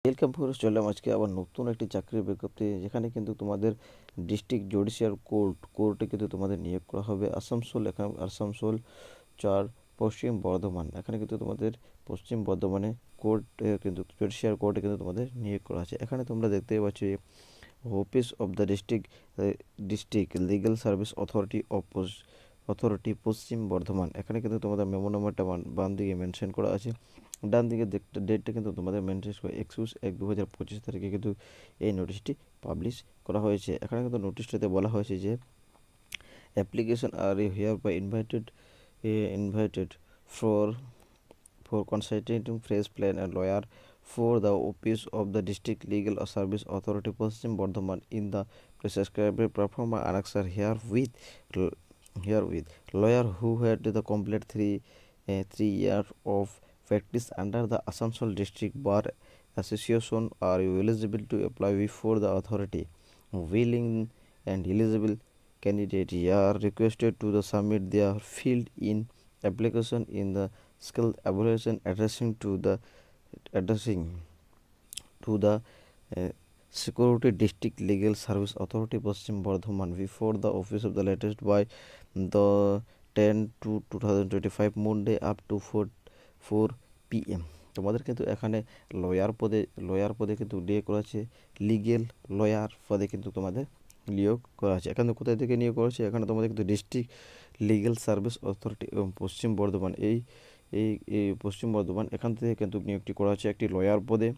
Welcome force চললাম আজকে আবার নতুন একটি চাকরির বিজ্ঞপ্তি, যেখানে কিন্তু তোমাদের ডিস্ট্রিক্ট জুডিশিয়াল কোর্টে কিন্তু তোমাদের নিয়োগ করা হবে। আসানসোল 4 পশ্চিম বর্ধমান, এখানে কিন্তু তোমাদের পশ্চিম বর্ধমানে কিন্তু জুডিশিয়াল কোর্টে কিন্তু তোমাদের নিয়োগ করা আছে। এখানে তোমরা দেখতে পাচ্ছ office of the district legal service authority পশ্চিম বর্ধমান। এখানে কিন্তু তোমাদের মেমো নাম্বারটা বাম দিকে মেনশন করা আছে, ডান দিকে ডেটটা কিন্তু তোমাদের মেনশন করে 21/1/2025 তারিখে কিন্তু এই নোটিশটি পাবলিশ করা হয়েছে। এখানে কিন্তু নোটিশটাতে বলা হয়েছে যে application are hereby invited for constituting fresh plan and lawyer for the office of the district legal service authority Paschim Bardhaman in the prescribed perform annexure herewith lawyer who had the complete 3 years of practice under the Asansol district bar association are eligible to apply before the authority. Willing and eligible candidate are requested to submit their filled in application in the skill evaluation addressing to the Security District Legal Service Authority Paschim Bardhaman before the office of the latest by the 10/2/2025 Monday up to 4 PM. তোমাদের কিন্তু এখানে lawyer পদে কিন্তু নিয়োগ করা আছে, legal lawyer পদে কিন্তু তোমাদের নিয়োগ করা আছে। এখানে কোথায় থেকে নিয়োগ করা আছে? এখানে তোমাদের কিন্তু ডিস্ট্রিক্ট লিগ্যাল সার্ভিস অথরিটি এবং পশ্চিম বর্ধমান এই পশ্চিম বর্ধমান এখান থেকে কিন্তু নিয়োগটি করা হচ্ছে একটি লয়ার পদে।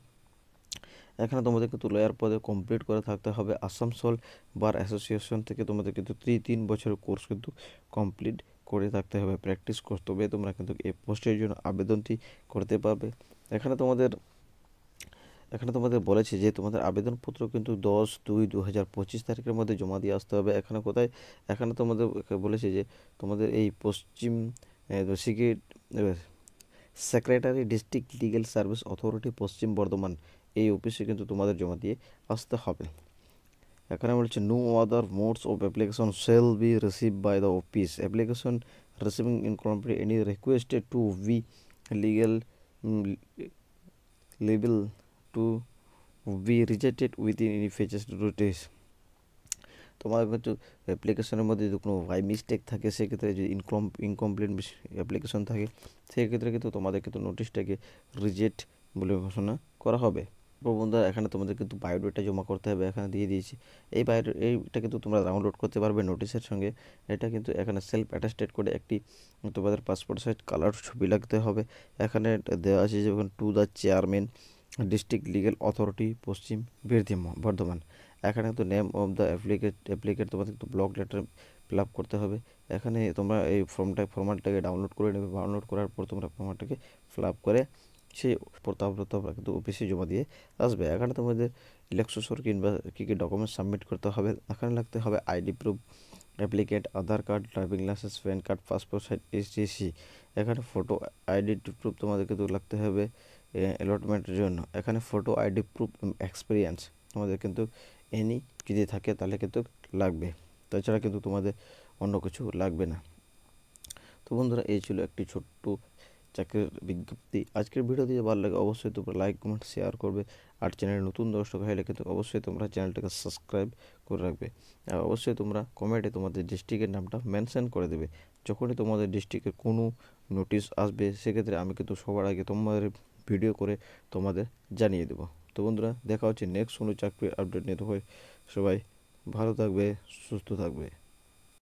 এখানে তোমাদের কিন্তু লয়ার পদে কমপ্লিট করে থাকতে হবে আসানসোল বার অ্যাসোসিয়েশন থেকে। তোমাদের কিন্তু 3 বছরের কোর্স কিন্তু কমপ্লিট করে থাকতে হবে, প্র্যাকটিস করতে হবে। তোমরা কিন্তু এই পোস্টের জন্য আবেদনটি করতে পারবে। এখানে তোমাদের বলেছে যে তোমাদের আবেদনপত্র কিন্তু 10/2/2025 তারিখের মধ্যে জমা দিয়ে আসতে হবে। এখানে তোমাদের বলেছে যে তোমাদের এই পশ্চিম secretary district legal service authority পশ্চিম বর্ধমান এই অফিসে কিন্তু তোমাদের জমা দিয়ে আসতে হবে। এখানে বলছে no other modes of application shall be receive by the office application receiving incomplete any requested to be legal to be rejected within any fetches notice. তোমার কিন্তু অ্যাপ্লিকেশনের মধ্যে যদি কোনো বাই মিস্টেক থাকে, সেক্ষেত্রে যদি ইনকমপ্লিট অ্যাপ্লিকেশন থাকে, সেক্ষেত্রে কিন্তু তোমাদের কিন্তু নোটিশটাকে রিজেক্ট বলে ঘোষণা করা হবে। বন্ধুরা, এখানে তোমাদের কিন্তু বায়োডাটা জমা করতে হবে, এখানে দিয়ে দিয়েছি। এইটা কিন্তু তোমরা ডাউনলোড করতে পারবে নোটিশের সঙ্গে। এটা কিন্তু এখানে সেলফ অ্যাটাস্টেড করে একটি তোমাদের পাসপোর্ট সাইজ কালার ছবি লাগতে হবে। এখানে দেওয়া আছে যে to the chairman district legal authority পশ্চিম বর্ধমান। এখানে কিন্তু নেম অফ দ্য অ্যাপ্লিকেট তোমাদের কিন্তু ব্লক লেটার ফিল আপ করতে হবে। এখানে তোমরা এই ফর্মাটটাকে ডাউনলোড করে নেবে। ডাউনলোড করার পর তোমরা ফর্মাটটাকে ফিল আপ করে সেই তোমরা কিন্তু অফিসে জমা দিয়ে আসবে। এখানে তোমাদের ইলেকশন কিংবা কী ডকুমেন্টস সাবমিট করতে হবে। এখানে লাগতে হবে ID proof applicant, Aadhaar card, driving licence, PAN card, passport size HDC. এখানে ফটো আইডি প্রুফ তোমাদের কিন্তু লাগতে হবে অ্যালটমেন্টের জন্য। এখানে ফটো আইডি প্রুফ এক্সপিরিয়েন্স তোমাদের কিন্তু এনি যদি থাকে তাহলে কিন্তু লাগবে, তাছাড়া কিন্তু তোমাদের অন্য কিছু লাগবে না। তো বন্ধুরা, এই ছিল একটি ছোট্ট চাকরির বিজ্ঞপ্তি। আজকের ভিডিও দিয়ে ভালো লাগে অবশ্যই তোমরা লাইক কমেন্ট শেয়ার করবে, আর চ্যানেলে নতুন দর্শক হলে কিন্তু অবশ্যই তোমরা চ্যানেলটাকে সাবস্ক্রাইব করে রাখবে। আর অবশ্যই তোমরা কমেন্টে তোমাদের ডিস্ট্রিক্টের নামটা মেনশন করে দেবে। যখনই তোমাদের ডিস্ট্রিক্টের কোনো নোটিশ আসবে, সেক্ষেত্রে আমি কিন্তু সবার আগে তোমাদের ভিডিও করে তোমাদের জানিয়ে দেবো। তো বন্ধুরা, দেখা হচ্ছে নেক্সট কোনো চাকরির আপডেট নিতে হয়। সবাই ভালো থাকবে, সুস্থ থাকবে।